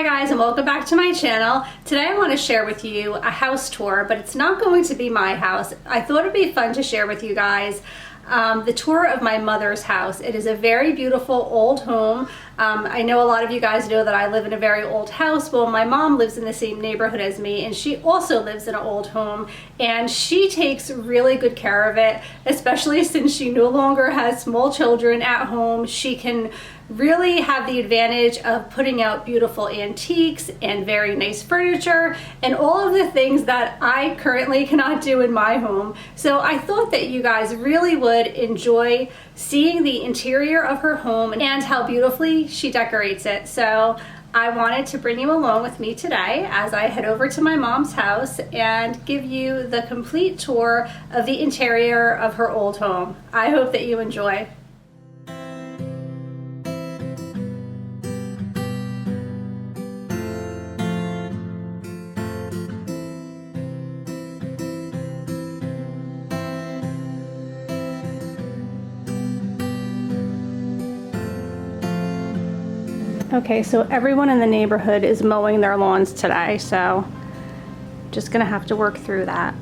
Hi guys, and welcome back to my channel. Today I want to share with you a house tour, but it's not going to be my house. I thought it'd be fun to share with you guys the tour of my mother's house. It is a very beautiful old home. I know a lot of you guys know that I live in a very old house. Well, my mom lives in the same neighborhood as me, and she also lives in an old home, and she takes really good care of it, especially since she no longer has small children at home. She can really have the advantage of putting out beautiful antiques and very nice furniture and all of the things that I currently cannot do in my home. So I thought that you guys really would enjoy seeing the interior of her home and how beautifully she decorates it. So I wanted to bring you along with me today as I head over to my mom's house and give you the complete tour of the interior of her old home. I hope that you enjoy. Okay, so everyone in the neighborhood is mowing their lawns today, so just gonna have to work through that.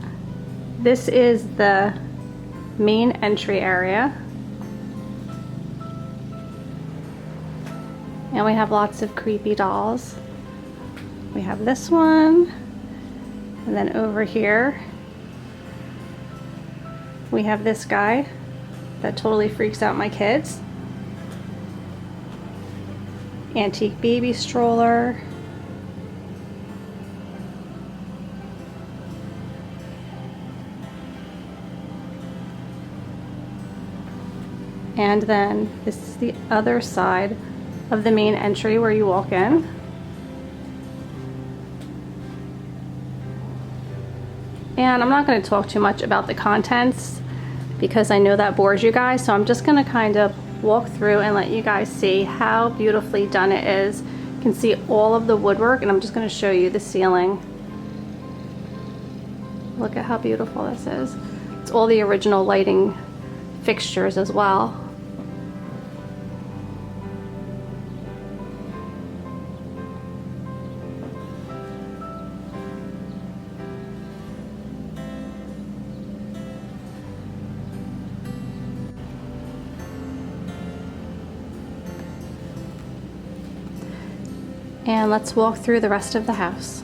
This is the main entry area. And we have lots of creepy dolls. We have this one, and then over here we have this guy that totally freaks out my kids. Antique baby stroller. And then this is the other side of the main entry where you walk in. And I'm not going to talk too much about the contents because I know that bores you guys, so I'm just going to kind of walk through and let you guys see how beautifully done it is. You can see all of the woodwork, and I'm just going to show you the ceiling. Look at how beautiful this is. It's all the original lighting fixtures as well. And let's walk through the rest of the house.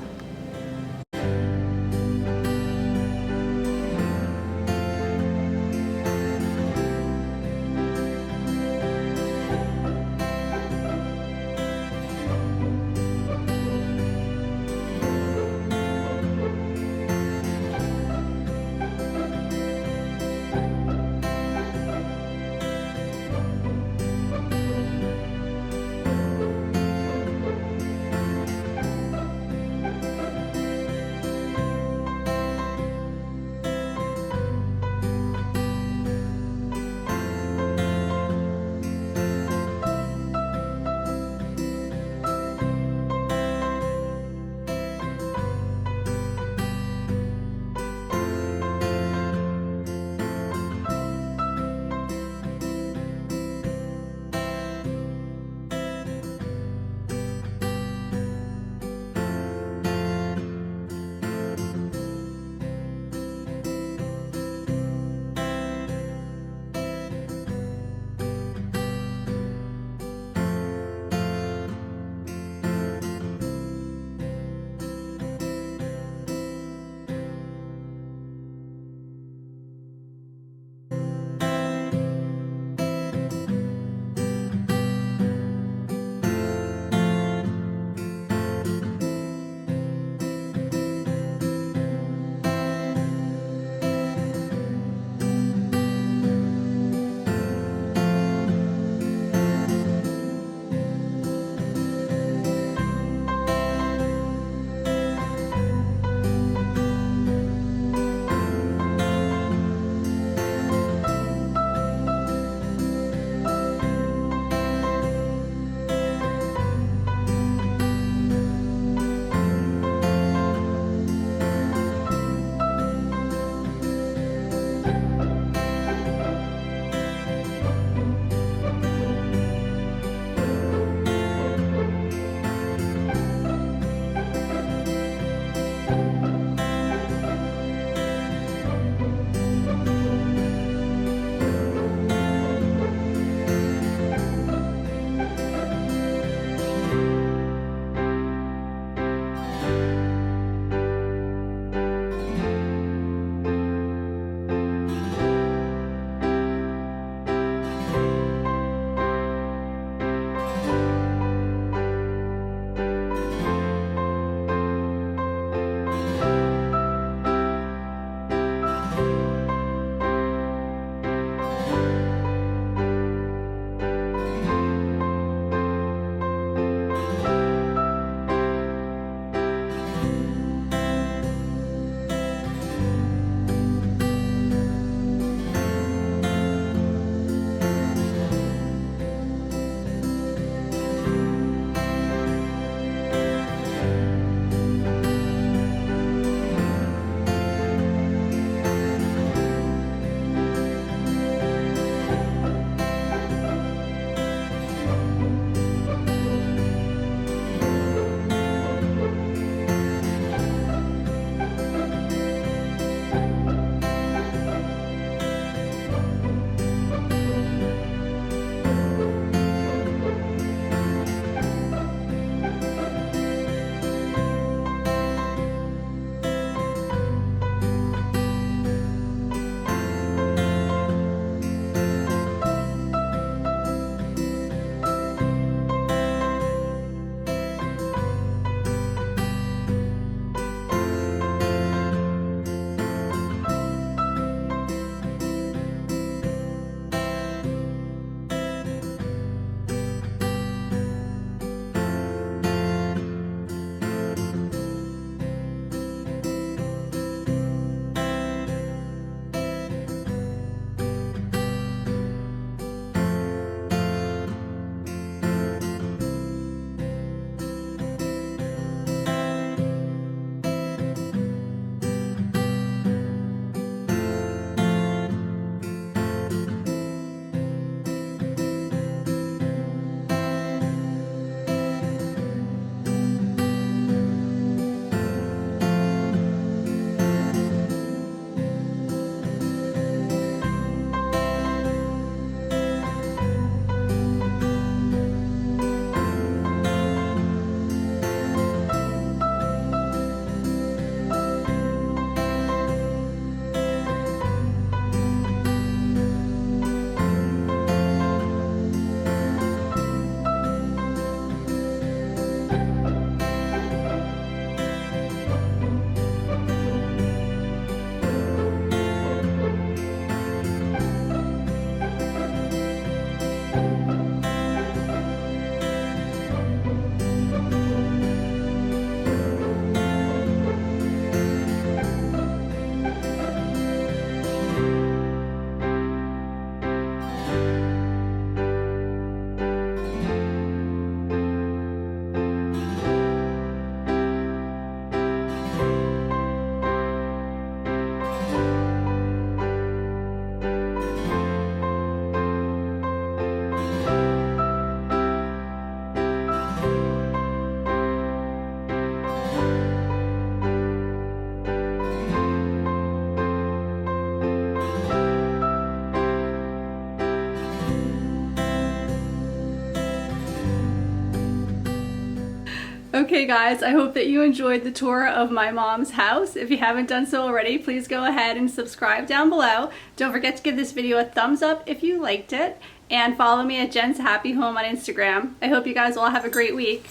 Okay guys, I hope that you enjoyed the tour of my mom's house. If you haven't done so already, please go ahead and subscribe down below. Don't forget to give this video a thumbs up if you liked it, and follow me at Jen's Happy Home on Instagram. I hope you guys all have a great week.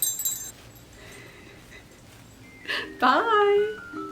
Bye!